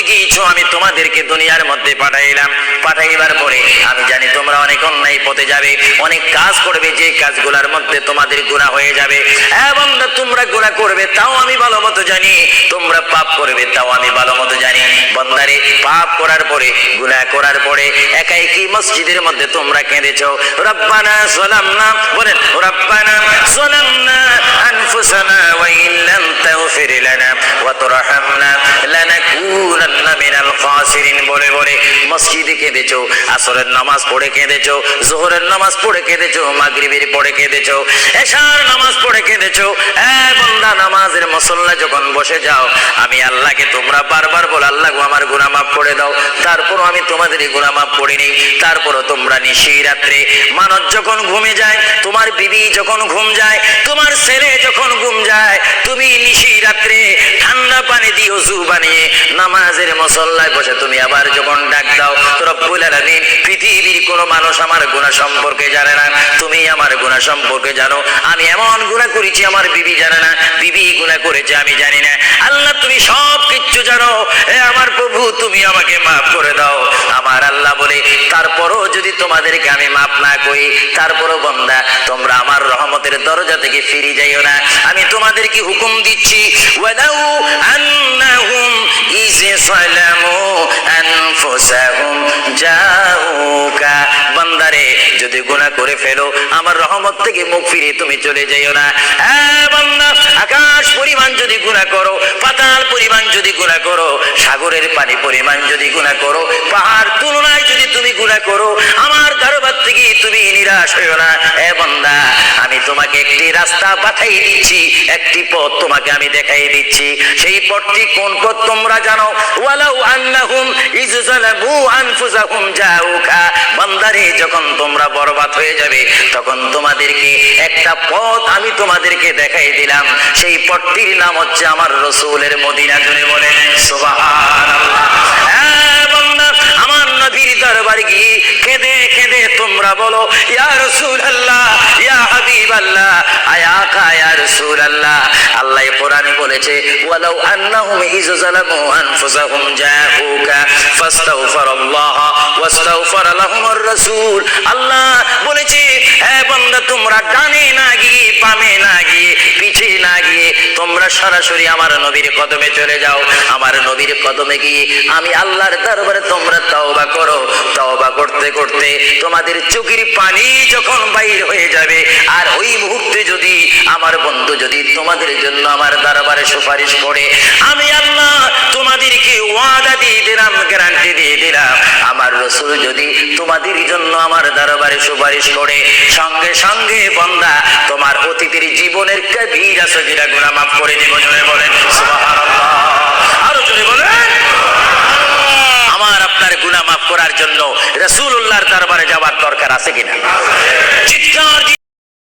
গিয়েছো, আমি তোমাদেরকে দুনিয়ার মধ্যে পাঠাইলাম। পাঠাইবার পরে আমি জানি তোমরা অনেক অন্যায় পথে যাবে, অনেক কাজ করবে, যে কাজগুলোর মধ্যে তোমাদের গুনাহ হয়ে যাবে। এবং তোমরা গুনাহ করবে তাও আমি ভালো মতো জানি, তোমরা পাপ করবে তাও আমি ভালো মতো জানি। বান্দারে, পাপ করার পরে, গুনাহ করার পরে একাই কি মসজিদের মধ্যে তোমরা কেঁদেছো, রব্বানা যালামনা, বলেন রব্বানা যালামনা আনফুসানা ওয়া ইল্লাম তাগফির লানা ওয়া তুরহামনা লানাকুনান্না মিনাল খাসিরিন বলে বলে মসজিদে কেঁদেছো, আসরের নামাজ পড়ে কেঁদেছো, যোহরের নামাজ পড়ে কেঁদেছো, মাগরিবের পড়ে কেঁদেছো, এশার নামাজ পড়ে কেঁদেছো। বান্দা, নামাজের মুসল্লা যখন বসে যাও, আমি আল্লাহকে তোমরা বারবার বল, আল্লাহ গো আমার গুনাহ মাফ করে দাও। তারপরও আমি তোমাদের গুনাহ মাফ করিনি। তারপরও তোমরা নিশি রাত্রে, মানুষ যখন ঘুমে যায়, তোমার বিবি যখন ঘুম যায়, তোমার ছেলে যখন ঘুম যায়, তুমি নিশি রাত্রে ঠান্ডা পানি দিয়ে ওযু বানিয়ে নামাজের মুসল্লায় বসে তুমি আবার যখন ডাক দাও, রব্বুল আলামিন, পৃথিবীর কোনো মানুষ আমার গুনাহ সম্পর্কে জানে না, তুমি আমার গুনাহ সম্পর্কে জানো। আমি এমন গুনাহ করেছি আমার বিবি জানে না, বিবি গুনাহ করেছে আমি জানি না। আল্লাহ, তুমি সব কিচ্ছু জানো। আমার প্রভু, তুমি আমাকে মাফ করে দাও। আমার আল্লাহ বলে, তারপরও যদি তোমাদেরকে আমি মাফ না করি, তারপরও বান্দা তোমরা আমার রহমতের দরজা থেকে ফিরে যাইও না। আমি তোমাদেরকে হুকুম দিচ্ছি, ওয়ালাউ আন্নাহুম ইয সালামু আনফুসাহুম জাউকা, বান্দারে, যদি গুনাহ করে ফেলো, আমার রহমত থেকে মুখ ফিরে তুমি চলে যাইও না। বান্দা, আকাশ পরিমাণ যদি গুনাহ করো, পাতাল পরিমাণ যদি গুনাহ করো, সাগরের পানি পরিমাণ যদি গুনাহ করো, পাহাড় তুলনায় যদি তুমি গুনাহ করো, আমার দরবার থেকে তুমি নিরাশ হইও না। বান্দা, আমি তোমাকে একটি রাস্তা পাঠিয়ে দিচ্ছি, একটি পথ তোমাকে আমি দেখাই দিচ্ছি। সেই পথটি কোন পথ তোমরা জানো? ওয়ালাউ আন্নাহুম ইয যালামু আনফুসাহুম জাউকা, বান্দারে, যখন তোমরা বরবাদ হয়ে যাবে, তখন তোমাদেরকে একটা পথ আমি তোমাদেরকে দেখাই দিলাম। সেই পথটির নাম হচ্ছে আমার রাসূলের মদিনা। জুড়ে বলেন সুবহানাল্লাহ। বান্দা, আমার নবীর দরবার গিয়ে কেঁদে কেঁদে তোমরা বলো, ইয়া রাসূলুল্লাহ, ইয়া হাবিবাল্লাহ, আয়াকা ইয়া রাসূলুল্লাহ। আল্লাহ কোরআনে বলেছে, ওয়ালাউ আন্নাহুম ইয যালামু আনফুসাহুম জাউকা ফাস্তাগফিরুল্লাহ ওয়াস্তাগফার লাহুমুর রাসূল। আল্লাহ বলেছে, হে বান্দা, তোমরা ডানে না গিয়ে, বামে না গিয়ে, পিছে না গিয়ে, তোমরা সরাসরি আমার নবীর কদমে চলে যাও। আমার নবীর কদমে গিয়ে আমি আল্লাহর দরবারে তোমরা তওবা করো। তওবা করতে করতে তোমাদের চোখের পানি যখন বাইর হয়ে যাবে, আর ওই মুহূর্তে যদি আমার বন্ধু যদি তোমাদের জন্য আমার দরবারে সুপারিশ করে, আমি আল্লাহ তোমাদেরকে ওয়াদা দিয়ে দিলাম, গ্যারান্টি দিয়ে দিলাম, আমার রাসূল যদি তোমাদের জন্য আমার দরবারে সুপারিশ করে, সঙ্গে সঙ্গে বান্দা তোমার অতীতের জীবনের কবিরা সগীরা গুনাহ মাফ করে দিব। জোরে বলেন সুবহানাল্লাহ। আরো জোরে বলেন। আমার আপনার গুনাহ মাফ করার জন্য রাসূলুল্লাহর দরবারে যাওয়ার দরকার আছে কিনা? চিৎকার